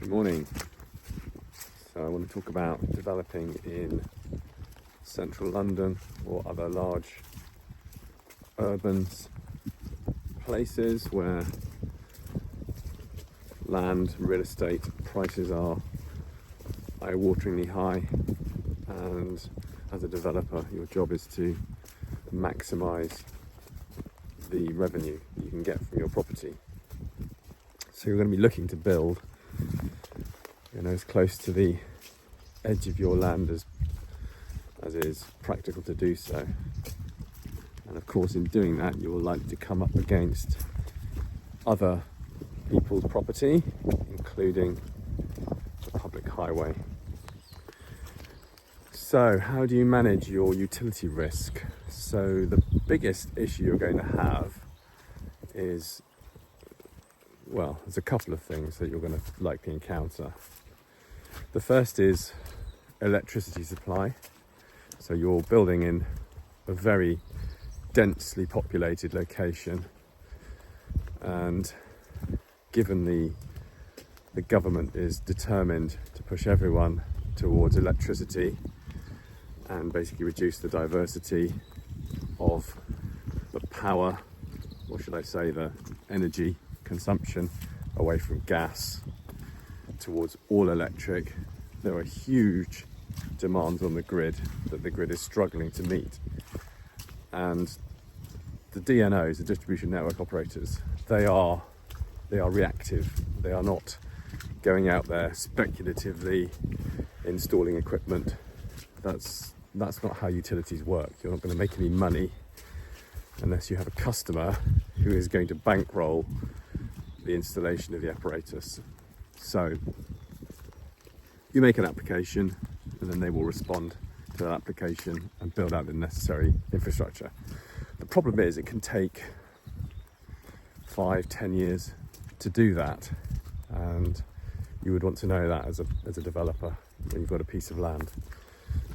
Good morning. So I want to talk about developing in central London or other large urban places where land, real estate prices are eye-wateringly high, and as a developer your job is to maximise the revenue you can get from your property. So you're going to be looking to build as close to the edge of your land as is practical to do so. And of course in doing that you will likely to come up against other people's property, including the public highway. So how do you manage your utility risk? So the biggest issue you're going to have is, well, there's a couple of things that you're going to likely encounter. The first is electricity supply. So you're building in a very densely populated location, and given the government is determined to push everyone towards electricity and basically reduce the diversity of the power, or should I say the energy consumption, away from gas towards all electric, there are huge demands on the grid that the grid is struggling to meet. And the DNOs, the distribution network operators, they are reactive. They are not going out there speculatively installing equipment. That's not how utilities work. You're not going to make any money unless you have a customer who is going to bankroll the installation of the apparatus. So you make an application and then they will respond to that application and build out the necessary infrastructure. The problem is it can take 5-10 years to do that, and you would want to know that as a developer when you've got a piece of land.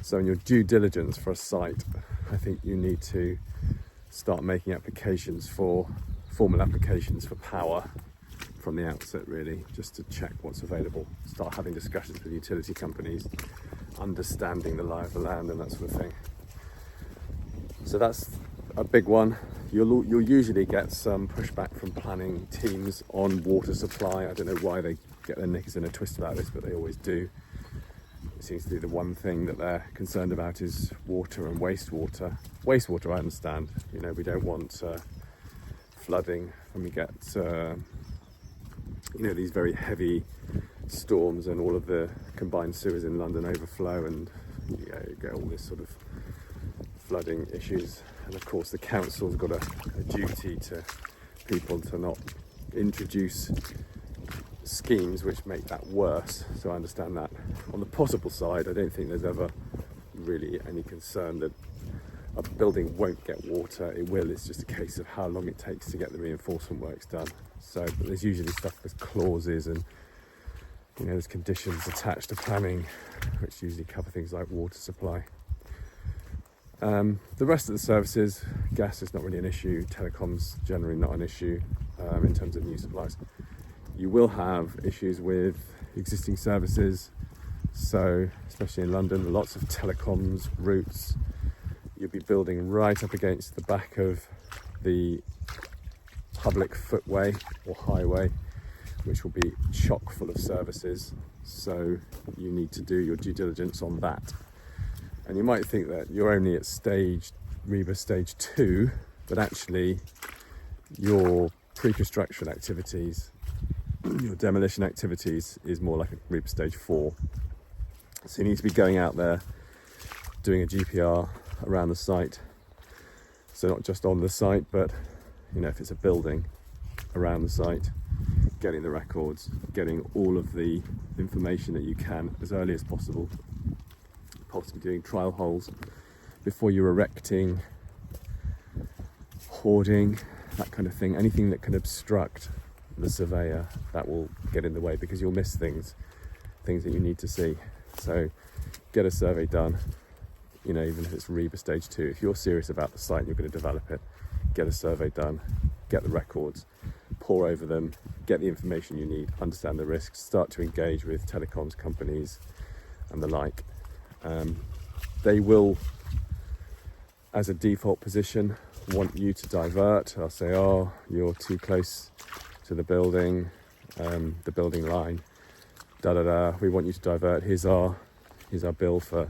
So in your due diligence for a site, I think you need to start making formal applications for power from the outset, really, just to check what's available. Start having discussions with utility companies, understanding the lie of the land and that sort of thing. So that's a big one. You'll usually get some pushback from planning teams on water supply. I don't know why they get their knickers in a twist about this, but they always do. It seems to be the one thing that they're concerned about is water and wastewater. Wastewater, I understand. We don't want flooding when we get these very heavy storms and all of the combined sewers in London overflow, and you get all this sort of flooding issues. And of course the council's got a duty to people to not introduce schemes which make that worse, so I understand that. On the possible side, I don't think there's ever really any concern that a building won't get water. It will. It's just a case of how long it takes to get the reinforcement works done. So but there's usually stuff with clauses and there's conditions attached to planning which usually cover things like water supply. The rest of the services, gas is not really an issue, telecoms generally not an issue in terms of new supplies. You will have issues with existing services, so especially in London, lots of telecoms routes. You'll be building right up against the back of the public footway or highway, which will be chock full of services, so you need to do your due diligence on that. And you might think that you're only at REBA stage 2, but actually your pre-construction activities, your demolition activities is more like a REBA stage 4. So you need to be going out there, doing a GPR around the site. So not just on the site, but if it's a building, around the site, getting the records, getting all of the information that you can as early as possible, possibly doing trial holes before you're erecting, hoarding, that kind of thing. Anything that can obstruct the surveyor, that will get in the way, because you'll miss things that you need to see. So get a survey done, even if it's REBA stage 2. If you're serious about the site and you're going to develop it, get a survey done, get the records, pore over them, get the information you need, understand the risks, start to engage with telecoms companies and the like. They will, as a default position, want you to divert. I'll say, oh, you're too close to the building line, we want you to divert. Here's our bill for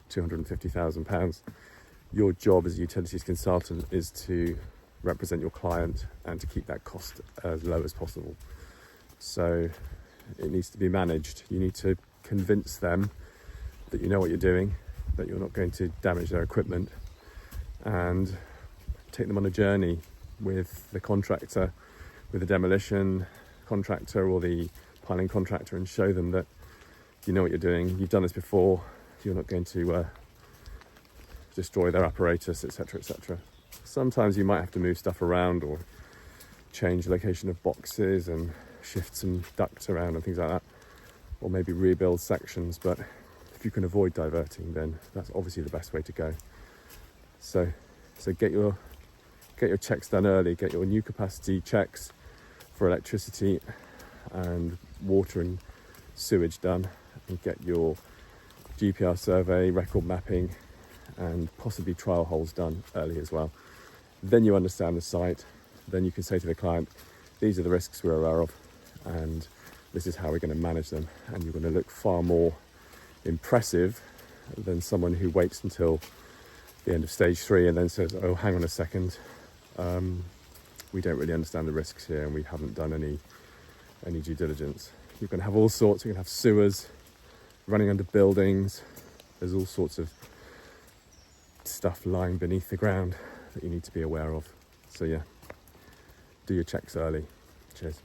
£250,000. Your job as a utilities consultant is to represent your client and to keep that cost as low as possible. So it needs to be managed. You need to convince them that you know what you're doing, that you're not going to damage their equipment, and take them on a journey with the contractor, with the demolition contractor or the piling contractor, and show them that you know what you're doing, you've done this before, you're not going to destroy their apparatus, etc., etc. Sometimes you might have to move stuff around or change the location of boxes and shift some ducts around and things like that, or maybe rebuild sections, but if you can avoid diverting, then that's obviously the best way to go. So get your checks done early, get your new capacity checks for electricity and water and sewage done, and get your GPR survey, record mapping, and possibly trial holes done early as well. Then you understand the site, then you can say to the client, these are the risks we're aware of, and this is how we're going to manage them, and you're going to look far more impressive than someone who waits until the end of stage 3 and then says, oh, hang on a second, we don't really understand the risks here and we haven't done any due diligence. You're going to have all sorts. You're going to have sewers running under buildings. There's all sorts of stuff lying beneath the ground that you need to be aware of. So yeah, do your checks early. Cheers.